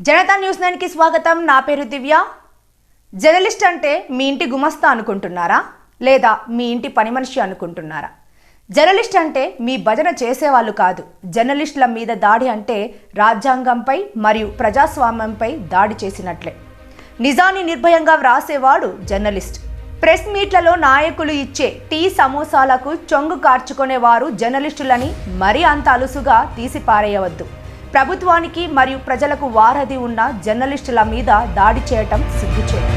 Janata news 9 కి స్వాగతం. నా పేరు దివ్య. జర్నలిస్ట్ అంటే మీ ఇంటి గుమస్తా అనుకుంటున్నారా, లేదా మీ ఇంటి పని మనిషి అనుకుంటున్నారా? జర్నలిస్ట్ అంటే మీ భజన చేసేవాళ్ళు కాదు. జర్నలిస్టుల మీద దాడి అంటే రాజ్యాంగంపై మరియు ప్రజాస్వామ్యంపై దాడి చేసినట్లే. నిజాన్ని నిర్భయంగా వ్రాసేవాడు జర్నలిస్ట్. ప్రెస్ మీట్లలో నాయకులు ఇచ్చే టీ సమోసాలకు చొంగు కార్చుకునేవారు జర్నలిస్టులని మరీ అంత అలుసుగా తీసిపారేయవద్దు. ప్రభుత్వానికి మరియు ప్రజలకు వారధి ఉన్న జర్నలిస్టుల మీద దాడి చేయటం సిగ్గుచేటు.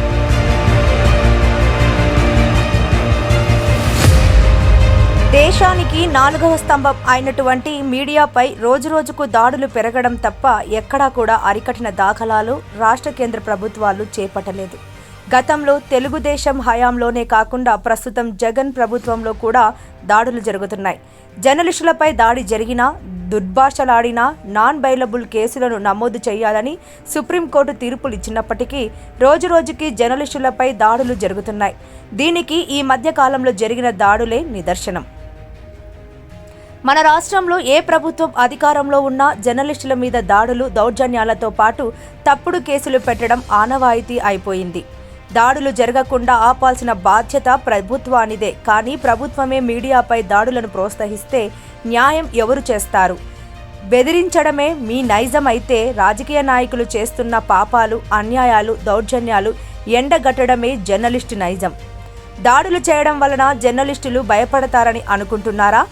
దేశానికి 4వ స్తంభం అయినటువంటి మీడియాపై రోజురోజుకు దాడులు పెరగడం తప్ప ఎక్కడా కూడా అరికట్టిన దాఖలాలు రాష్ట్ర కేంద్ర ప్రభుత్వాలు చేపట్టలేదు. గతంలో తెలుగుదేశం హయాంలోనే కాకుండా ప్రస్తుతం జగన్ ప్రభుత్వంలో కూడా దాడులు జరుగుతున్నాయి. జర్నలిస్టులపై దాడి జరిగినా, దుర్భాషలాడినా నాన్ బెయిలబుల్ కేసులను నమోదు చేయాలని సుప్రీంకోర్టు తీర్పులు ఇచ్చినప్పటికీ రోజురోజుకి జర్నలిస్టులపై దాడులు జరుగుతున్నాయి. దీనికి ఈ మధ్య కాలంలో జరిగిన దాడులే నిదర్శనం. మన రాష్ట్రంలో ఏ ప్రభుత్వం అధికారంలో ఉన్నా జర్నలిస్టుల మీద దాడులు, దౌర్జన్యాలతో పాటు తప్పుడు కేసులు పెట్టడం ఆనవాయితీ అయిపోయింది. దాడులు జరగకుండా ఆపాల్సిన బాధ్యత ప్రభుత్వానిదే. కానీ ప్రభుత్వమే మీడియాపై దాడులను ప్రోత్సహిస్తే న్యాయం ఎవరు చేస్తారు? బెదిరించడమే మీ నైజం అయితే రాజకీయ నాయకులు చేస్తున్న పాపాలు, అన్యాయాలు, దౌర్జన్యాలు ఎండగట్టడమే జర్నలిస్టు నైజం. దాడులు చేయడం వలన జర్నలిస్టులు భయపడతారని అనుకుంటున్నారా?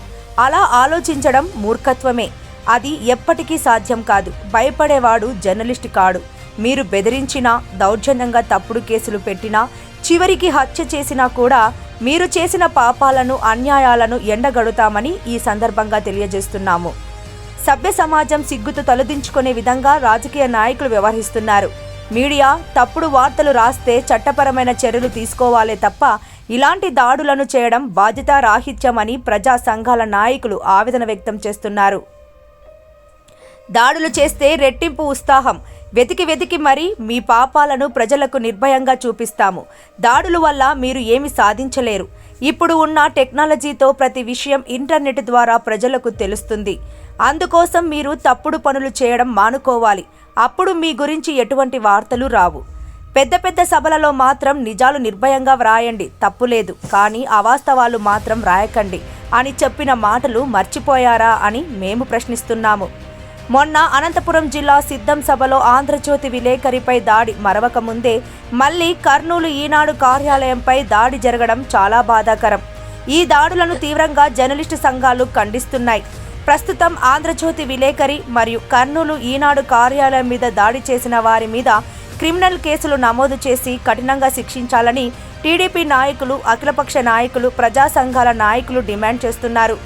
అలా ఆలోచించడం మూర్ఖత్వమే. అది ఎప్పటికీ సాధ్యం కాదు. భయపడేవాడు జర్నలిస్టు కాడు. మీరు బెదిరించినా, దౌర్జన్యంగా తప్పుడు కేసులు పెట్టినా, చివరికి హత్య చేసినా కూడా మీరు చేసిన పాపాలను, అన్యాయాలను ఎండగడుతామని ఈ సందర్భంగా తెలియజేస్తున్నాము. సభ్య సమాజం సిగ్గుతో తలదించుకునే విధంగా రాజకీయ నాయకులు వ్యవహరిస్తున్నారు. మీడియా తప్పుడు వార్తలు రాస్తే చట్టపరమైన చర్యలు తీసుకోవాలే తప్ప ఇలాంటి దాడులను చేయడం బాధ్యతారాహిత్యమని ప్రజా సంఘాల నాయకులు ఆవేదన వ్యక్తం చేస్తున్నారు. దాడులు చేస్తే రెట్టింపు ఉత్సాహం. వెతికి మరీ మీ పాపాలను ప్రజలకు నిర్భయంగా చూపిస్తాము. దాడుల వల్ల మీరు ఏమి సాధించలేరు. ఇప్పుడు ఉన్న టెక్నాలజీతో ప్రతి విషయం ఇంటర్నెట్ ద్వారా ప్రజలకు తెలుస్తుంది. అందుకోసం మీరు తప్పుడు పనులు చేయడం మానుకోవాలి. అప్పుడు మీ గురించి ఎటువంటి వార్తలు రావు. పెద్ద సభలలో మాత్రం నిజాలు నిర్భయంగా వ్రాయండి, తప్పులేదు. కానీ అవాస్తవాలు మాత్రం రాయకండి అని చెప్పిన మాటలు మర్చిపోయారా అని మేము ప్రశ్నిస్తున్నాము. మొన్న అనంతపురం జిల్లా సిద్ధం సభలో ఆంధ్రజ్యోతి విలేకరిపై దాడి మరవక ముందే మళ్లీ కర్నూలు ఈనాడు కార్యాలయంపై దాడి జరగడం చాలా బాధాకరం. ఈ దాడులను తీవ్రంగా జర్నలిస్టు సంఘాలు ఖండిస్తున్నాయి. ప్రస్తుతం ఆంధ్రజ్యోతి విలేకరి మరియు కర్నూలు ఈనాడు కార్యాలయం మీద దాడి చేసిన వారి మీద క్రిమినల్ కేసులు నమోదు చేసి కఠినంగా శిక్షించాలని టీడీపీ నాయకులు, అఖిలపక్ష నాయకులు, ప్రజా సంఘాల నాయకులు డిమాండ్ చేస్తున్నారు.